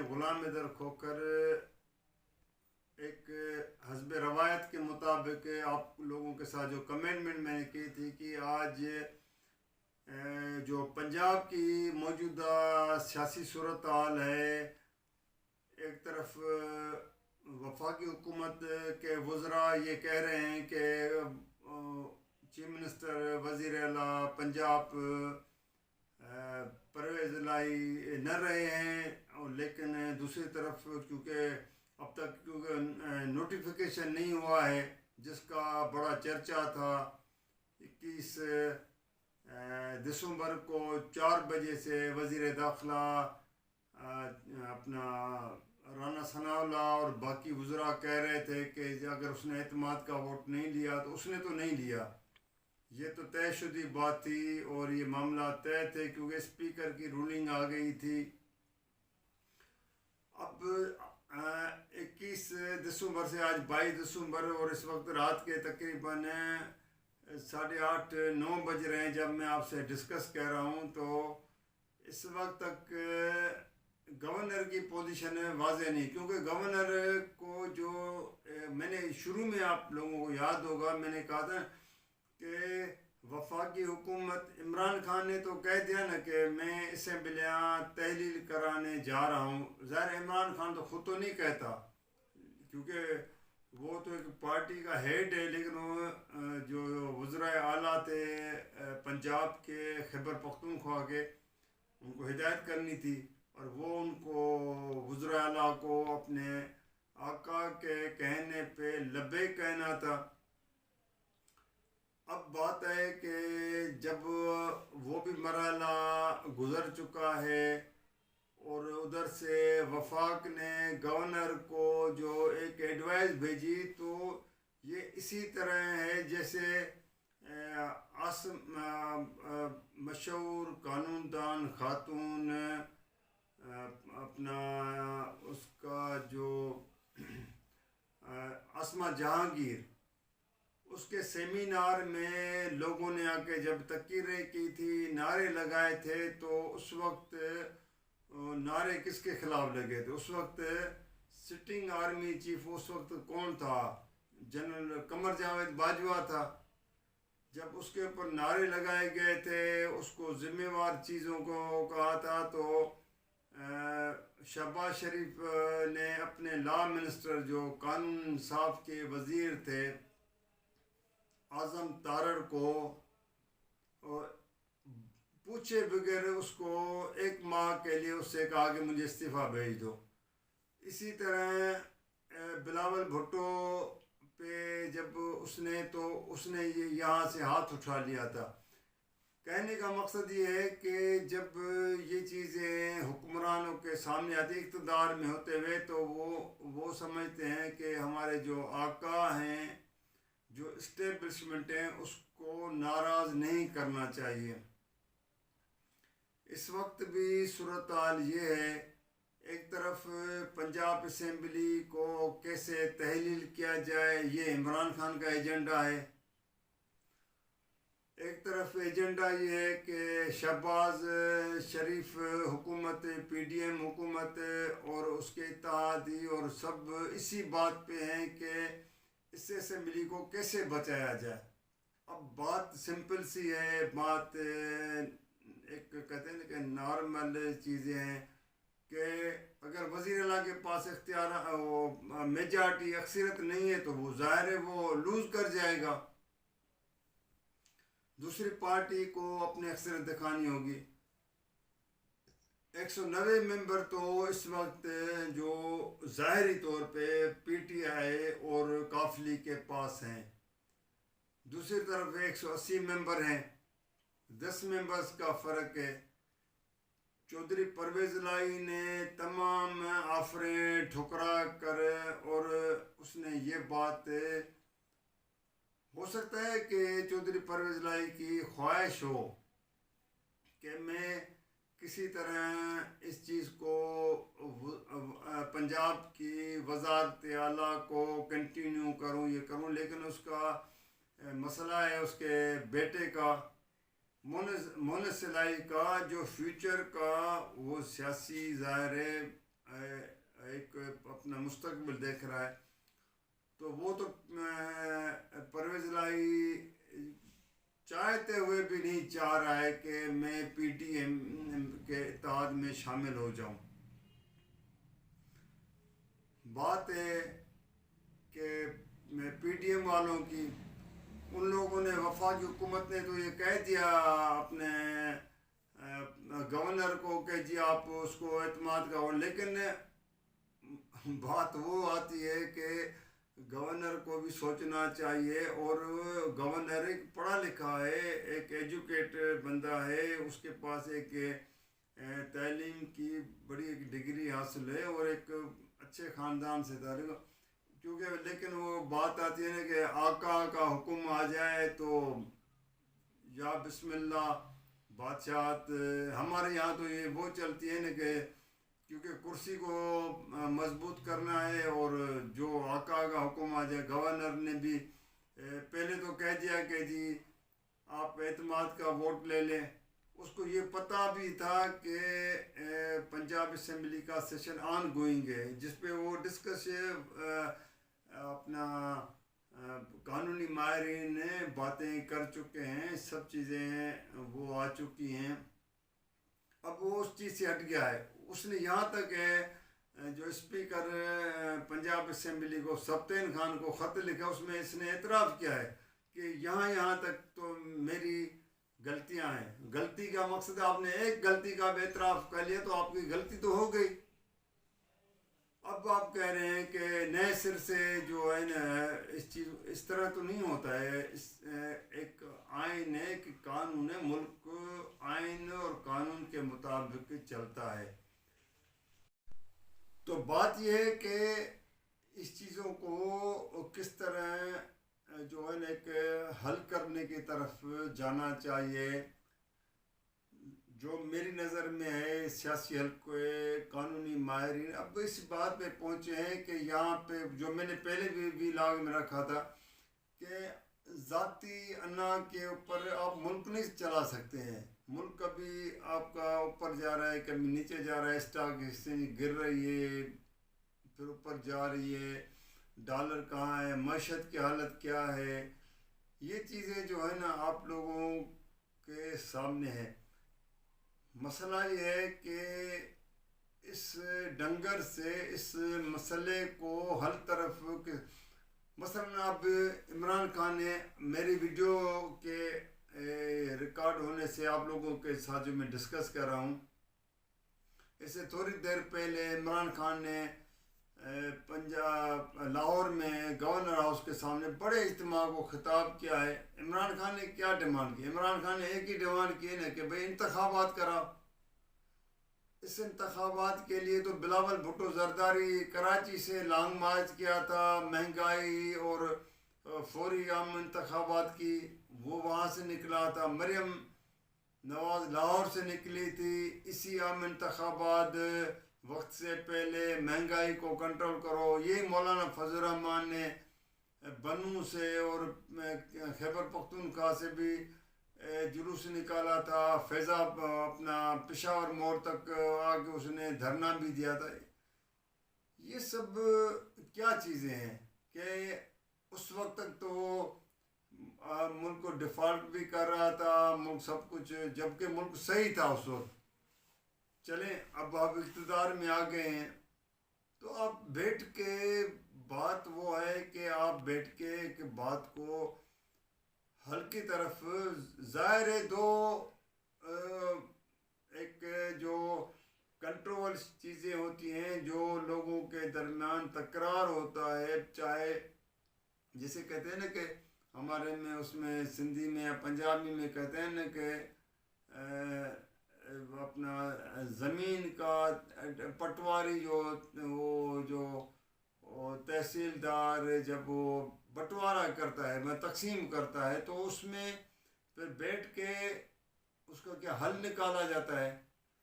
غلام حیدر کھوکھر ایک حسب روایت کے مطابق آپ لوگوں کے ساتھ جو کمنٹمنٹ میں نے کی تھی کہ آج جو پنجاب کی موجودہ سیاسی صورتحال ہے، ایک طرف وفاقی حکومت کے وزراء یہ کہہ رہے ہیں کہ چیف منسٹر وزیر اعلیٰ پنجاب پرویز الہی نہ رہے ہیں، لیکن دوسری طرف کیونکہ اب تک نوٹیفیکیشن نہیں ہوا ہے جس کا بڑا چرچا تھا 21 دسمبر کو 4 بجے سے وزیر داخلہ اپنا رانا ثناء اللہ اور باقی وزراء کہہ رہے تھے کہ اگر اس نے اعتماد کا ووٹ نہیں لیا تو اس نے تو نہیں لیا، یہ تو طے شدہ بات تھی اور یہ معاملہ طے تھے کیونکہ اسپیکر کی رولنگ آ گئی تھی۔ اب 21 دسمبر سے آج 22 دسمبر اور اس وقت رات کے تقریباً 8:30-9 بج رہے ہیں جب میں آپ سے ڈسکس کر رہا ہوں، تو اس وقت تک گورنر کی پوزیشن واضح نہیں، کیونکہ گورنر کو جو میں نے شروع میں آپ لوگوں کو یاد ہوگا میں نے کہا تھا کہ وفاقی حکومت عمران خان نے تو کہہ دیا نا کہ میں اسمبلیاں تحلیل کرانے جا رہا ہوں۔ ظاہر عمران خان تو خود تو نہیں کہتا کیونکہ وہ تو ایک پارٹی کا ہیڈ ہے، لیکن وہ جو وزراء اعلیٰ تھے پنجاب کے خیبر پختونخوا کے، ان کو ہدایت کرنی تھی اور وہ ان کو وزراء اعلیٰ کو اپنے آقا کے کہنے پہ لبیک کہنا تھا۔ اب بات ہے کہ جب وہ بھی مرحلہ گزر چکا ہے اور ادھر سے وفاق نے گورنر کو جو ایک ایڈوائز بھیجی، تو یہ اسی طرح ہے جیسے مشہور قانون دان خاتون اپنا اس کا جو عاصمہ جہانگیر، اس کے سیمینار میں لوگوں نے آ کے جب تقریریں کی تھی، نعرے لگائے تھے، تو اس وقت نعرے کس کے خلاف لگے تھے؟ اس وقت سٹنگ آرمی چیف اس وقت کون تھا؟ جنرل قمر جاوید باجوہ تھا۔ جب اس کے اوپر نعرے لگائے گئے تھے، اس کو ذمہ وار چیزوں کو کہا تھا، تو شہباز شریف نے اپنے لا منسٹر جو قانون انصاف کے وزیر تھے اعظم تارڑ کو پوچھے بغیر اس کو 1 ماہ کے لیے اس سے کہا کہ مجھے استعفیٰ بھیج دو۔ اسی طرح بلاول بھٹو پہ جب اس نے یہاں سے ہاتھ اٹھا لیا تھا۔ کہنے کا مقصد یہ ہے کہ جب یہ چیزیں حکمرانوں کے سامنے آتی اقتدار میں ہوتے ہوئے، تو وہ سمجھتے ہیں کہ ہمارے جو آقا ہیں، جو اسٹیبلشمنٹ ہیں، اس کو ناراض نہیں کرنا چاہیے۔ اس وقت بھی صورتحال یہ ہے، ایک طرف پنجاب اسمبلی کو کیسے تحلیل کیا جائے، یہ عمران خان کا ایجنڈا ہے۔ ایک طرف ایجنڈا یہ ہے کہ شہباز شریف حکومت، پی ڈی ایم حکومت اور اس کے اتحادی اور سب اسی بات پہ ہیں کہ اس اسمبلی کو کیسے بچایا جائے۔ اب بات سمپل سی ہے، بات ایک کہتے ہیں کہ نارمل چیزیں ہیں کہ اگر وزیر اعلیٰ کے پاس اختیار میجارٹی اکثریت نہیں ہے تو وہ ظاہر ہے وہ لوز کر جائے گا، دوسری پارٹی کو اپنی اکثریت دکھانی ہوگی۔ 190 ممبر تو اس وقت جو ظاہری طور پہ پی ٹی آئی اور کافلی کے پاس ہیں، دوسری طرف 180 ممبر ہیں، 10 ممبرز کا فرق ہے۔ چودھری پرویز الہی نے تمام آفریں ٹھکرا کر اور اس نے یہ بات، ہو سکتا ہے کہ چودھری پرویز الہی کی خواہش ہو کہ میں کسی طرح اس چیز کو پنجاب کی وزارت اعلیٰ کو کنٹینیو کروں، یہ کروں، لیکن اس کا مسئلہ ہے اس کے بیٹے کا، مونس الہی کا، جو فیوچر کا وہ سیاسی ظاہر ہے ایک اپنا مستقبل دیکھ رہا ہے. تو وہ تو پرویز الہی چاہتے ہوئے بھی نہیں چاہ رہا ہے کہ میں پی ٹی ایم کے اتحاد میں شامل ہو جاؤں. بات ہے کہ پی ٹی ایم والوں کی، ان لوگوں نے، وفاقی حکومت نے تو یہ کہہ دیا اپنے گورنر کو کہ جی آپ اس کو اعتماد کا، لیکن بات وہ آتی ہے کہ گورنر کو بھی سوچنا چاہیے. اور گورنر ایک پڑھا لکھا ہے، ایک ایجوکیٹڈ بندہ ہے، اس کے پاس ایک تعلیم کی بڑی ایک ڈگری حاصل ہے اور ایک اچھے خاندان سے تعلق. کیونکہ لیکن وہ بات آتی ہے نا کہ آقا کا حکم آ جائے تو یا بسم اللہ بادشاہت. ہمارے یہاں تو یہ وہ چلتی ہے نا کہ کیونکہ کرسی کو مضبوط کرنا ہے، اور جو آقا کا حکم آ جائے. گورنر نے بھی پہلے تو کہہ دیا کہ جی آپ اعتماد کا ووٹ لے لیں. اس کو یہ پتہ بھی تھا کہ پنجاب اسمبلی کا سیشن آن گوئنگ ہے، جس پہ وہ ڈسکس اپنا قانونی ماہرین باتیں کر چکے ہیں، سب چیزیں وہ آ چکی ہیں. اب وہ اس چیز سے ہٹ گیا ہے. اس نے یہاں تک جو اسپیکر پنجاب اسمبلی کو سبطین خان کو خط لکھا، اس میں اس نے اعتراف کیا ہے کہ یہاں تک تو میری غلطیاں ہیں. غلطی کا مقصد آپ نے ایک غلطی کا بھی اعتراف کر لیا تو آپ کی غلطی تو ہو گئی. اب آپ کہہ رہے ہیں کہ نئے سر سے جو ہے نا اس چیز اس طرح تو نہیں ہوتا ہے. ایک آئین ہے، ایک قانون ہے، ملک آئین اور قانون کے مطابق چلتا ہے. تو بات یہ ہے کہ اس چیزوں کو کس طرح جو ہے نا ایک حل کرنے کی طرف جانا چاہیے. جو میری نظر میں ہے سیاسی حلقے قانونی ماہرین اب اس بات پہ پہنچے ہیں کہ یہاں پہ جو میں نے پہلے بھی ولاگ میں رکھا تھا کہ ذاتی انا کے اوپر آپ ملک نہیں چلا سکتے ہیں. ملک کبھی آپ کا اوپر جا رہا ہے، کبھی نیچے جا رہا ہے، اسٹاک ایکسچینج گر رہی ہے پھر اوپر جا رہی ہے، ڈالر کہاں ہے، معیشت کی حالت کیا ہے. یہ چیزیں جو ہے نا آپ لوگوں کے سامنے ہے. مسئلہ یہ ہے کہ اس ڈنگر سے اس مسئلے کو حل طرف مثلا اب عمران خان نے میری ویڈیو کے ریکارڈ ہونے سے آپ لوگوں کے ساتھ جو میں ڈسکس کر رہا ہوں، اس سے تھوڑی دیر پہلے عمران خان نے پنجاب لاہور میں گورنر ہاؤس کے سامنے بڑے اجتماع کو خطاب کیا ہے. عمران خان نے کیا ڈیمانڈ کی؟ عمران خان نے ایک ہی ڈیمانڈ کی نا کہ بھئی انتخابات کراؤ. اس انتخابات کے لیے تو بلاول بھٹو زرداری کراچی سے لانگ مارچ کیا تھا، مہنگائی اور فوری عام انتخابات کی، وہ وہاں سے نکلا تھا. مریم نواز لاہور سے نکلی تھی. اسی عام انتخابات وقت سے پہلے مہنگائی کو کنٹرول کرو. یہ مولانا فضل الرحمان نے بنوں سے اور خیبر پختونخوا سے بھی جلوس نکالا تھا. فیضاب اپنا پشاور موڑ تک آگے اس نے دھرنا بھی دیا تھا. یہ سب کیا چیزیں ہیں کہ اس وقت تک تو ملک کو ڈیفالٹ بھی کر رہا تھا، ملک سب کچھ، جبکہ ملک صحیح تھا اس وقت. چلیں اب آپ اقتدار میں آ گئے ہیں تو آپ بیٹھ کے بات وہ ہے کہ آپ بیٹھ کے ایک بات کو حل کی طرف ظاہر ہے. دو ایک جو کنٹرول چیزیں ہوتی ہیں، جو لوگوں کے درمیان تکرار ہوتا ہے، چاہے جسے کہتے ہیں نا کہ ہمارے میں اس میں سندھی میں یا پنجابی میں کہتے ہیں نا کہ اپنا زمین کا پٹواری جو تحصیلدار جب وہ بٹوارہ کرتا ہے، میں تقسیم کرتا ہے، تو اس میں پھر بیٹھ کے اس کا کیا حل نکالا جاتا ہے.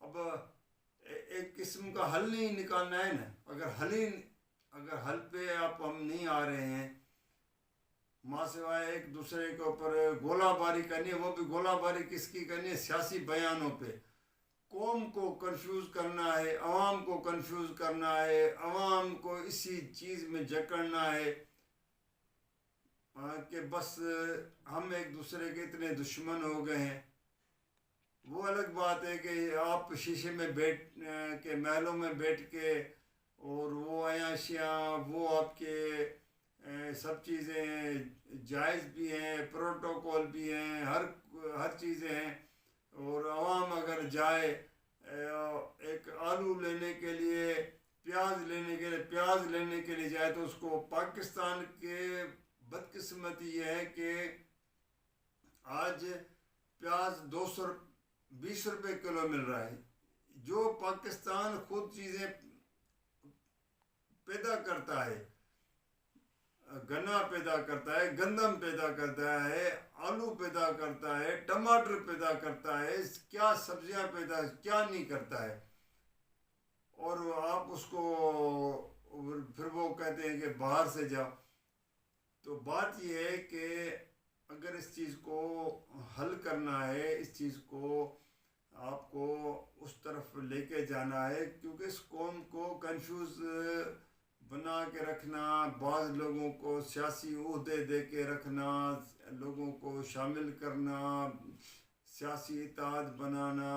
اب ایک قسم کا حل نہیں نکالنا ہے نا. اگر حل پہ آپ ہم نہیں آ رہے ہیں، ماں سوائے ایک دوسرے کے اوپر گولہ باری کرنی ہے، وہ بھی گولہ باری کس کی کرنی ہے؟ سیاسی بیانوں پہ. قوم کو کنفیوز کرنا ہے، عوام کو کنفیوز کرنا ہے، عوام کو اسی چیز میں جکڑنا ہے کہ بس ہم ایک دوسرے کے اتنے دشمن ہو گئے ہیں۔ وہ الگ بات ہے کہ آپ شیشے میں بیٹھ کے محلوں میں بیٹھ کے اور وہ عیاشیاں، وہ آپ کے سب چیزیں جائز بھی ہیں، پروٹوکول بھی ہیں، ہر چیزیں ہیں، اور عوام اگر جائے ایک آلو لینے کے لیے، پیاز لینے کے لیے جائے، تو اس کو پاکستان کے بدقسمتی یہ ہے کہ آج پیاز 220 روپے کلو مل رہا ہے۔ جو پاکستان خود چیزیں پیدا کرتا ہے، گنا پیدا کرتا ہے، گندم پیدا کرتا ہے، آلو پیدا کرتا ہے، ٹماٹر پیدا کرتا ہے، کیا سبزیاں کیا نہیں کرتا ہے، اور آپ اس کو پھر وہ کہتے ہیں کہ باہر سے جاؤ۔ تو بات یہ ہے کہ اگر اس چیز کو حل کرنا ہے، اس چیز کو آپ کو اس طرف لے کے جانا ہے، کیونکہ اس قوم کو کنفیوز بنا کے رکھنا، بعض لوگوں کو سیاسی عہدے دے کے رکھنا، لوگوں کو شامل کرنا، سیاسی اتحاد بنانا،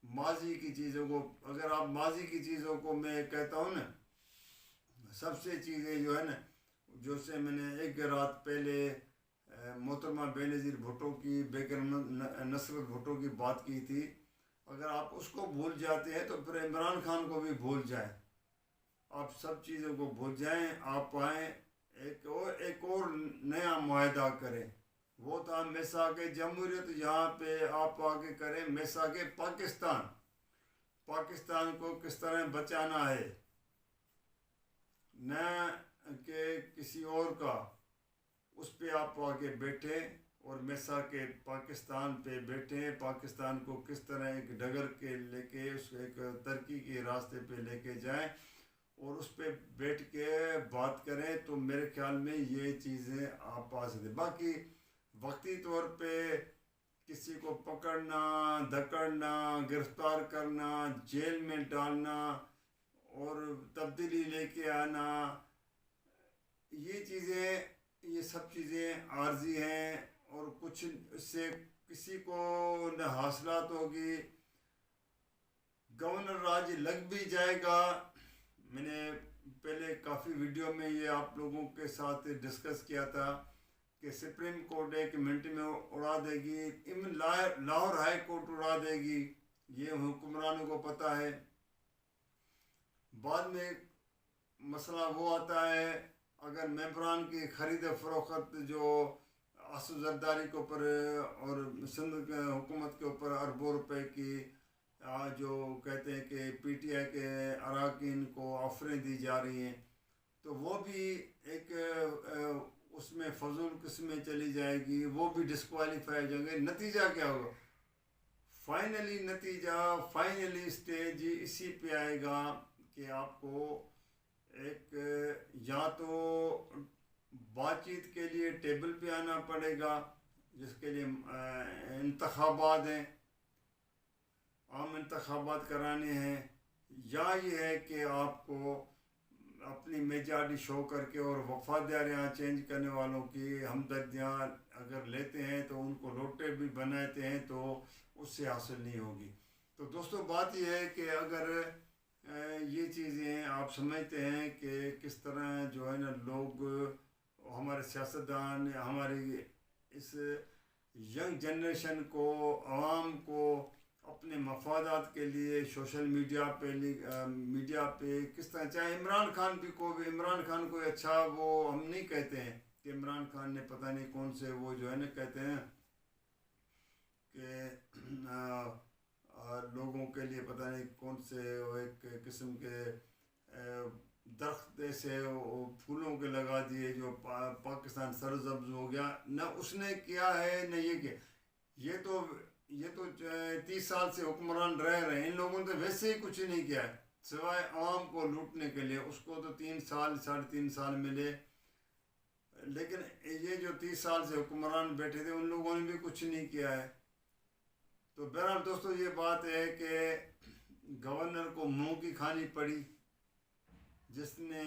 ماضی کی چیزوں کو، اگر آپ ماضی کی چیزوں کو، میں کہتا ہوں نا، سب سے چیزیں جو ہے نا، جو سے میں نے ایک رات پہلے محترمہ بینظیر بھٹو کی، بیگم نصرت بھٹو کی بات کی تھی، اگر آپ اس کو بھول جاتے ہیں تو پھر عمران خان کو بھی بھول جائیں، آپ سب چیزوں کو بھول جائیں، آپ آئیں ایک اور نیا معاہدہ کریں۔ وہ تھا میثاق جمہوریت، یہاں پہ آپ آگے کریں میثاق پاکستان کو کس طرح بچانا ہے، نہ کہ کسی اور کا، اس پہ آپ آگے بیٹھیں اور میثاق پاکستان پہ بیٹھیں، پاکستان کو کس طرح ایک ڈگر کے لے کے اس کو ایک ترقی کے راستے پہ لے کے جائیں، اور اس پہ بیٹھ کے بات کریں، تو میرے خیال میں یہ چیزیں آپ پا سکتے۔ باقی وقتی طور پہ کسی کو پکڑنا، دھکڑنا، گرفتار کرنا، جیل میں ڈالنا اور تبدیلی لے کے آنا، یہ سب چیزیں عارضی ہیں، اور کچھ اس سے کسی کو نہ حاصلات ہوگی، گورنر راج لگ بھی جائے گا۔ میں نے پہلے کافی ویڈیو میں یہ آپ لوگوں کے ساتھ ڈسکس کیا تھا کہ سپریم کورٹ ایک منٹ میں اڑا دے گی، ایون لاہور ہائی کورٹ اڑا دے گی، یہ حکمرانوں کو پتہ ہے۔ بعد میں مسئلہ وہ آتا ہے، اگر ممبران کی خرید و فروخت جو آصف زرداری کے اوپر اور سندھ حکومت کے اوپر اربوں روپے کی جو کہتے ہیں کہ پی ٹی آئی کے اراکین کو آفریں دی جا رہی ہیں، تو وہ بھی ایک اس میں فضول قسمیں چلی جائے گی، وہ بھی ڈسکوالیفائی ہو جائیں گے۔ نتیجہ کیا ہوگا؟ فائنلی اسٹیج اسی پہ آئے گا کہ آپ کو ایک یا تو بات چیت کے لیے ٹیبل پہ آنا پڑے گا، جس کے لیے انتخابات ہیں، عام انتخابات کرانے ہیں، یا یہ ہے کہ آپ کو اپنی میجارٹی شو کر کے اور وفاداریاں چینج کرنے والوں کی ہمدردیاں اگر لیتے ہیں تو ان کو لوٹے بھی بناتے ہیں، تو اس سے حاصل نہیں ہوگی۔ تو دوستو بات یہ ہے کہ اگر یہ چیزیں آپ سمجھتے ہیں کہ کس طرح جو ہے نا لوگ، ہمارے سیاستدان، ہماری اس ینگ جنریشن کو، عوام کو اپنے مفادات کے لیے سوشل میڈیا پہ کس طرح، چاہے عمران خان کو اچھا، وہ ہم نہیں کہتے ہیں کہ عمران خان نے پتہ نہیں کون سے وہ جو ہے نا کہتے ہیں کہ لوگوں کے لیے پتہ نہیں کون سے ایک قسم کے درخت ایسے پھولوں کے لگا دیے جو پاکستان سرسبز ہو گیا، نہ اس نے کیا ہے نہ یہ کیا۔ یہ تو 30 سال سے حکمران رہے ہیں، ان لوگوں نے تو ویسے ہی کچھ نہیں کیا ہے سوائے عوام کو لوٹنے کے لیے۔ اس کو تو 3 سال ملے، لیکن یہ جو 30 سال سے حکمران بیٹھے تھے ان لوگوں نے بھی کچھ نہیں کیا ہے۔ تو بہرحال دوستوں یہ بات ہے کہ گورنر کو منہ کی کھانی پڑی، جس نے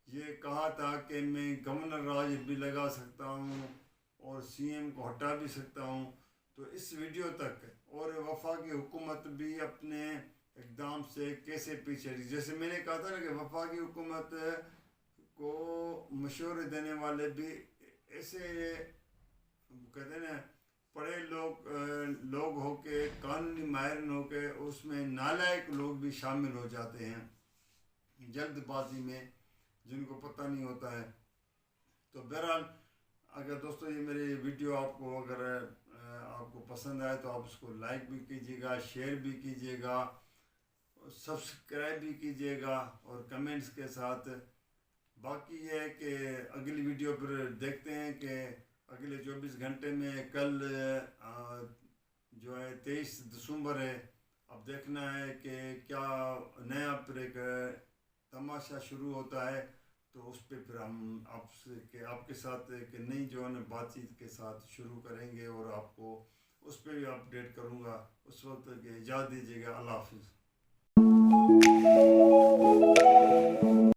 یہ کہا تھا کہ میں گورنر راج بھی لگا سکتا ہوں اور سی ایم کو ہٹا بھی سکتا ہوں، تو اس ویڈیو تک اور وفاقی حکومت بھی اپنے اقدام سے کیسے پیچھے ہٹی۔ جیسے میں نے کہا تھا نا کہ وفاقی حکومت کو مشورے دینے والے بھی ایسے کہتے ہیں نا پڑھے لوگ ہو کے، قانونی ماہرین ہو کے، اس میں نالائق لوگ بھی شامل ہو جاتے ہیں جلد بازی میں، جن کو پتہ نہیں ہوتا ہے۔ تو بہرحال اگر دوستو یہ میری ویڈیو آپ کو اگر آپ کو پسند آئے تو آپ اس کو لائک بھی کیجیے گا، شیئر بھی کیجیے گا، سبسکرائب بھی کیجیے گا اور کمنٹس کے ساتھ۔ باقی یہ ہے کہ اگلی ویڈیو پر دیکھتے ہیں کہ اگلے 24 گھنٹے میں کل جو ہے 23 دسمبر ہے، اب دیکھنا ہے کہ کیا نیا پھر ایک تماشا شروع ہوتا ہے، تو اس پہ پھر ہم آپ کے ساتھ ایک نئی جو ہے بات چیت کے ساتھ شروع کریں گے اور آپ کو اس پہ بھی اپڈیٹ کروں گا۔ اس وقت اجازت دیجیے گا، اللہ حافظ۔